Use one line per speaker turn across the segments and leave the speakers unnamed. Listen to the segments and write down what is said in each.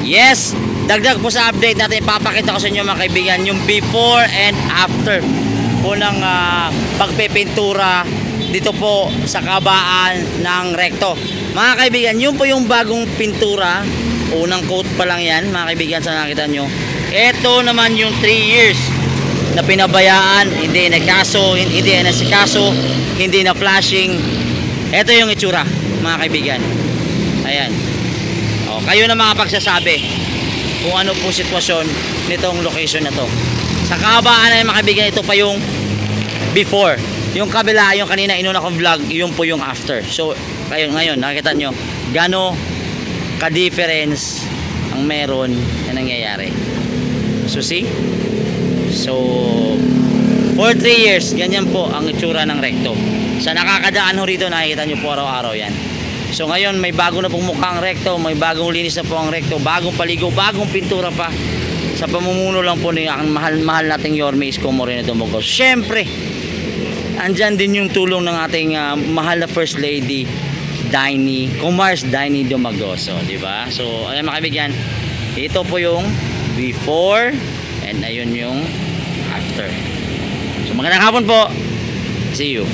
Yes, dagdag po sa update natin, ipapakita ko sa inyo mga kaibigan yung before and after po ng pagpipintura dito po sa kabaan ng Recto. Mga kaibigan, yun po yung bagong pintura, unang coat pa lang yan mga kaibigan sa nakita nyo. Ito naman yung 3 years na pinabayaan, hindi nagkaso, hindi nasikaso, hindi na flashing. Ito yung itsura mga kaibigan. Ayan. O, kayo na mga pagsasabi kung ano po sitwasyon nitong location na to. Sa kabaan na mga kaibigan, ito pa yung before. Yung kabila, yung kanina inuna kong vlog, yun po yung after. So, kayo ngayon, nakita nyo gano ka-difference ang meron na nangyayari. So, see? So, for 3 years, ganyan po ang itsura ng Recto. Sa nakakadaan ho rito, nakikita nyo po araw-araw yan. So, ngayon, may bago na pong mukha ang Recto, may bagong linis na po ang Recto, bagong paligo, bagong pintura pa. Sa pamumuno lang po ng mahal-mahal nating Yorme Isko Moreno Dumagoso. Siyempre, andyan din yung tulong ng ating mahal na First Lady, Comars Daini Dumagoso, di ba? So, ayan mga kaibigan, ito po yung before and ayun yung after. So, magandang hapon po. See you.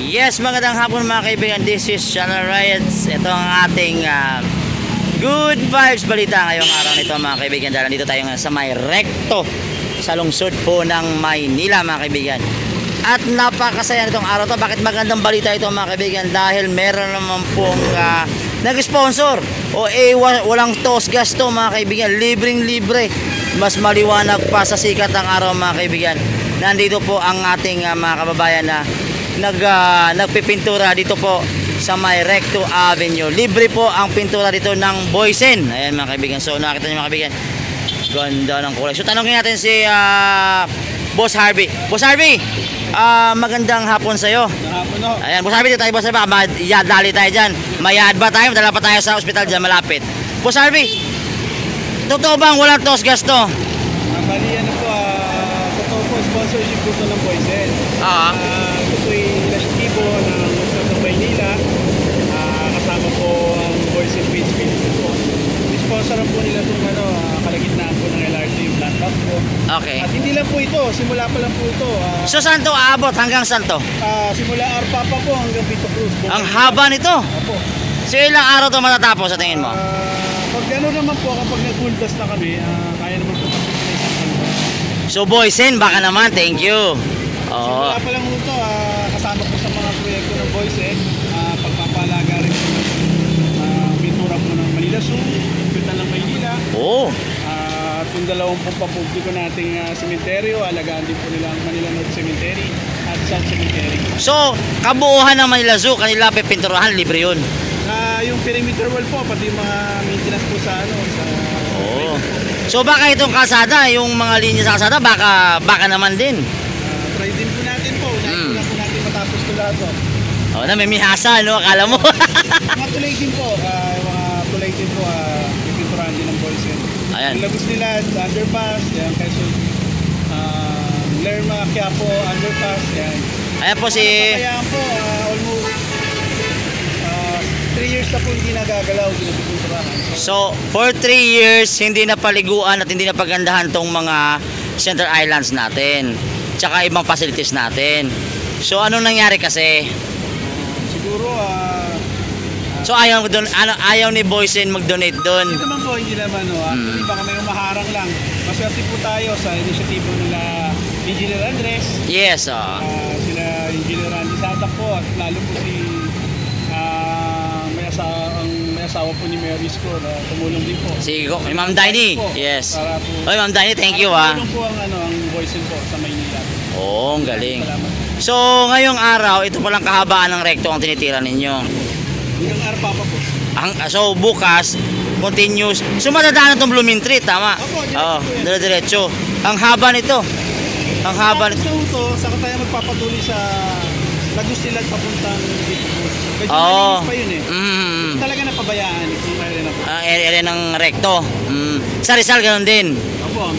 Yes, magandang hapon mga kaibigan. This is Channel Riots. Ito ang ating good vibes balita ngayong araw nito mga kaibigan. Dahil dito tayo sa may Recto sa lungsod po ng Maynila mga kaibigan. At napakasaya nitong araw to. Bakit magandang balita ito mga kaibigan? Dahil meron naman pong nag-sponsor o walang tos gasto mga kaibigan. Libreng libre. Mas maliwanag pa sa sikat ng araw mga kaibigan. Nandito po ang ating mga kababayan na nagpipintura dito po sa may Recto Avenue. Libre po ang pintura dito ng Boysen. Ayan mga kaibigan. So nakita niyo mga kaibigan, ganda ng kulay. So tanongin natin si Boss Harvey. Boss Harvey, magandang hapon sa'yo. Ayan, Boss Harvey, dito tayo. Boss Harvey, dali tayo dyan. May ad ba tayo? Dala pa tayo sa ospital dyan malapit. Boss Harvey, totoo bang walang tos gasto?
Bali ano po, totoo po, sponsorship po ito ng Boysen. Ito po yung initiatibo ng Lungsod ng Maynila. Kasama po ang Boysen Page Philippines po. Sponsoran po nila itong kalagitnaan po ng LRT, yung landmark po.
Okay.
At hindi lang po ito, simula pa lang po ito.
So saan to aabot? Hanggang saan to?
Simula Arpapa po hanggang Vito Cruz.
Ang haba nito.
Opo.
So ilang araw to matatapos sa tingin mo?
Pag gano'n naman po, kapag nag-full dust na kami, kaya naman po kami sa isang ano.
So Boysen, baka naman, thank you.
Simula pa lang ito, kasama po sa mga proyekto ng Boysen, pagpapalaga rin po ng pintura po ng Manila Zoo, Hospital ng Maynila. At yung dalawang papubliko nating sementeryo, alagaan din po nila ang Manila North Cemetery at South Cemetery.
So, kabuuhan ng Manila Zoo, kanila pipinturahan, libre yun.
Yung perimeter wall po, pati yung mga maintenance po sa
So baka itong kalsada, yung mga linya sa kalsada, baka naman din.
Try din po natin po. Unahin po natin matapos ko lahat po.
Na may mihasa, no? Akala mo.
Mga tulay din po. Mga tulay din po. Pipinturahan din ng Boysen.
Ayan.
Yung labos nila, underpass. Yan, Quezon. Lerma, Quiapo, underpass. Yan.
Ayan po si...
Kaya po, almost 3 years na po hindi nagagalaw. Pinapipinturahan.
So, for 3 years, hindi na paliguan at hindi na pagandahan tong mga center islands natin. Tsaka ibang facilities natin. So, anong nangyari kasi?
Siguro,
so, ayaw ni Boysen mag-donate doon.
Hindi naman po, hindi naman. Actually, baka may umaharang lang. Maswerte po tayo sa inisyatibo nila Engineer Andres.
Yes,
sila Engineer Andy Santa po at lalo po si may asawa po ni Mayor Isko na tumulong din po.
Si Ma'am Daini. Yes. Oy, Ma'am Daini, thank you
Tumulong po ang Boysen po sa Maynila.
Ang galing. So, ngayong araw, ito palang kahabaan ng Recto ang tinitira ninyo.
Hanggang Arpapa po.
So, bukas, continuous. So matadaanan itong Blooming Tree, tama?
Opo, diretso
Oo,
po yan.
dire-diretso. Ang haba nito. Ang haba nito.
Tapos ito, saka tayo magpapatuloy sa Lagos Silag papuntang Bitbus. Medyo
Oo.
malinis pa yun eh.
Mm.
Talaga napabayaan yung area na po.
Ang area ng recto. Sa Rizal, ganun din.
Opo, ang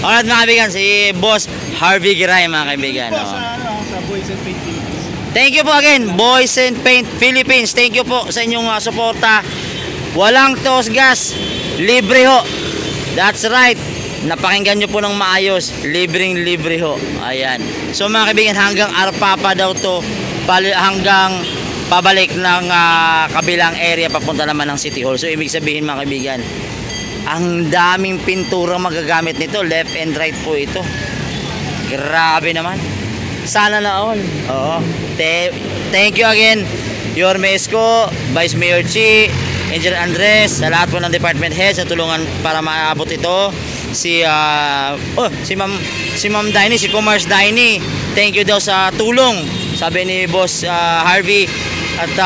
Alright mga kaibigan, si Boss Harvey Giray mga kaibigan.
po
Oo.
sa Boys and Paint Philippines.
Thank you po again, Boys and Paint Philippines. Thank you po sa inyong suporta. Walang tos gas, libre ho. That's right. Napakinggan nyo po ng maayos, libreng-libre ho. Ayan. So mga kaibigan, hanggang Arpapa daw to, hanggang pabalik ng kabilang area papunta naman ng City Hall. So ibig sabihin mga kaibigan, ang daming pintura magagamit nito, left and right po ito. Grabe naman. Sana na all. Oo. Thank you again, Yorme Esco, Vice Mayor Chi, Engineer Andres, sa lahat po ng department heads sa tulungan para maabot ito. Si Ma'am Daini, si Commerce Daini. Thank you daw sa tulong, sabi ni Boss Harvey. At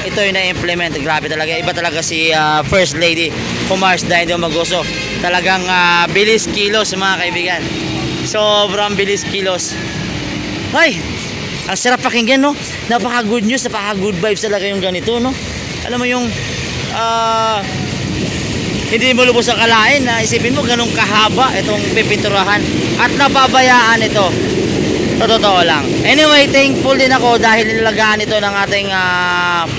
ito yung na-implement. Grabe talaga. Iba talaga si First Lady Commerce Daini Magoso. Talagang bilis kilos mga kaibigan. Sobrang bilis kilos. Ay, ang sarap pakinggan, no? Napaka good news, napaka good vibes talaga yung ganito, no? Alam mo yung hindi mo lubos ang kalain na isipin mo ganun kahaba itong pipinturahan at napabayaan ito. Totoo lang. Anyway, thankful din ako dahil nilagaan ito ng ating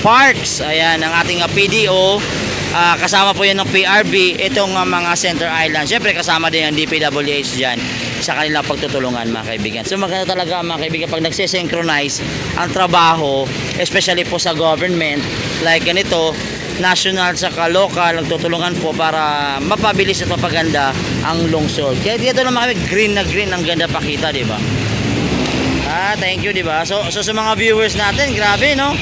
parks. Ayan, ng ating PDO. Kasama po yan ng PRB itong mga Center Island. Siyempre kasama din ang DPWH dyan sa kanilang pagtutulungan mga kaibigan. So maganda talaga mga kaibigan pag nagsisynchronize ang trabaho, especially po sa government like ganito, national sa local, nagtutulungan po para mapabilis at mapaganda ang lungsod. Kaya dito naman kami green na green, ang ganda pakita, di ba? Thank you, di ba? So sa mga viewers natin, grabe, no?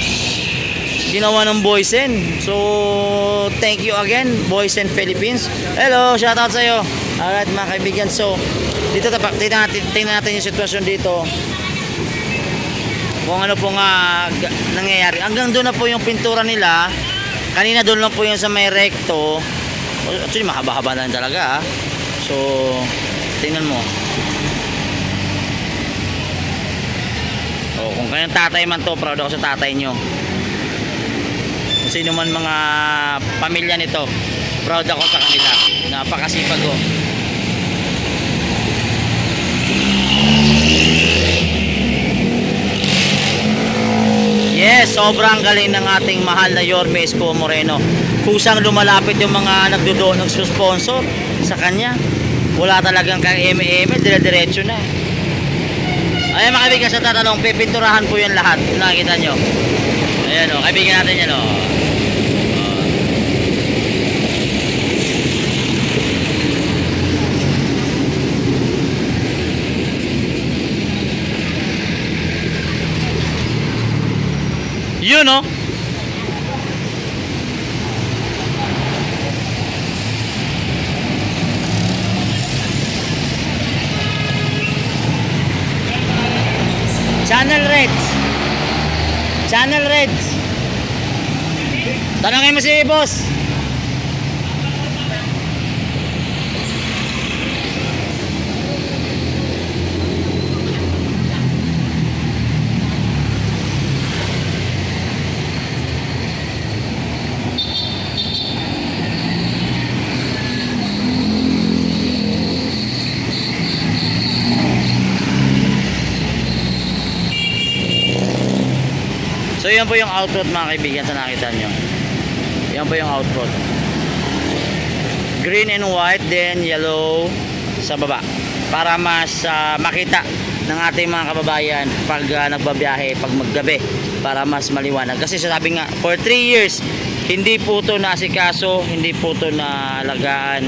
Ginawa ng Boysen. So thank you again, Boysen Philippines. Hello, shout out sa iyo. Alright mga kaibigan, so dito tingnan natin yung sitwasyon dito. Kung ano po nga nangyayari. Hanggang doon na po yung pintura nila. Kanina doon lang po yung sa may recto. Actually mahaba-haba na talaga. So tingnan mo. Kung kayong tatay man to, proud ako sa tatay nyo. Kung sino man mga pamilya nito, proud ako sa kanila. Napakasipag ko. Yes, sobrang galing ng ating mahal na Yorme Esco Moreno. Kusang lumalapit yung mga nagsusponsor sa kanya. Wala talagang kang eme-eme, dire-diretso na. Ayan mga kaibigan, sa tatanong, pipinturahan po yan lahat. Nakikita nyo. Ayan o, kaibigan natin yan o. Yun o. Channel Reds. Channel Reds. Tanongin mo si boss. So yan po yung output mga kaibigan sa nakita nyo. Yan po yung output. Green and white, then yellow sa baba. Para mas makita ng ating mga kababayan pag nagbabiyahe, pag maggabi. Para mas maliwanag. Kasi sabi nga, for 3 years, hindi po ito naasikaso, hindi po ito naalagaan.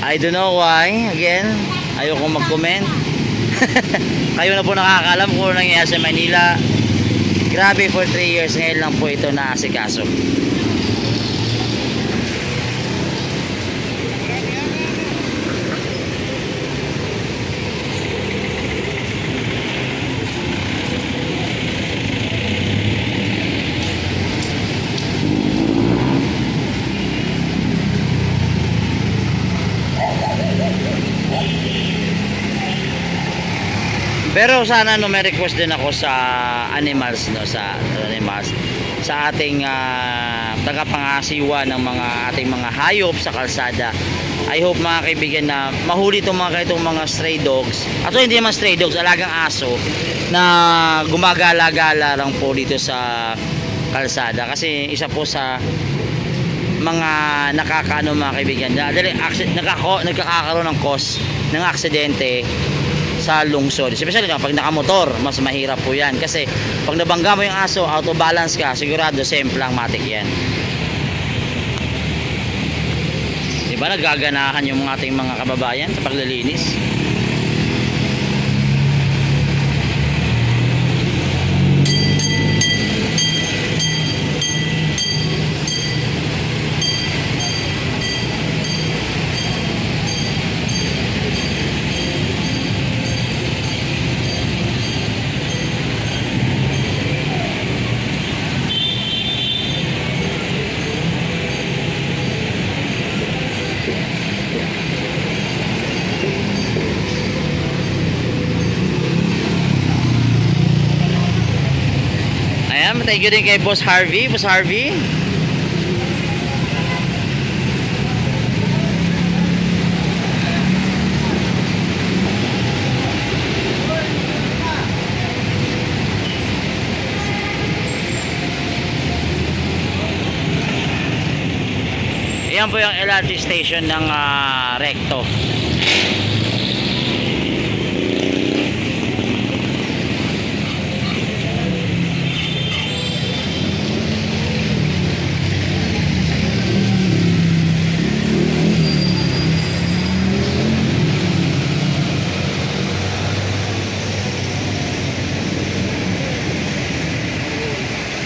I don't know why. Again, ayokong mag-comment. Kayo na po nakakaalam kung ano nangyayari sa Manila. Grabe, for 3 years ngayon lang po ito naasikaso. Pero sana no, may request din ako sa animals, no, sa animals, sa ating tagapangasiwa ng mga ating mga hayop sa kalsada. I hope mga kaibigan na mahuli itong mga stray dogs. At hindi naman stray dogs, alagang aso na gumagala-gala lang po dito sa kalsada. Kasi isa po sa mga nakakaano mga kaibigan na nagkakaroon ng cause ng aksidente sa lungsod. Especially pag nakamotor, mas mahirap po yan. Kasi pag nabangga mo yung aso, auto balance ka, sigurado semplang matik yan. Diba nagaganahan yung mga ating mga kababayan sa paglilinis? Ayan, thank you din kay Boss Harvey. Boss Harvey, ayan po yung LRT station ng Recto.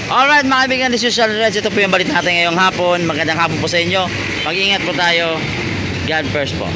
Alright mga kaibigan, this is Social Reds. Ito po yung balita natin ngayong hapon. Magandang hapon po sa inyo. Mag-ingat po tayo. God first po.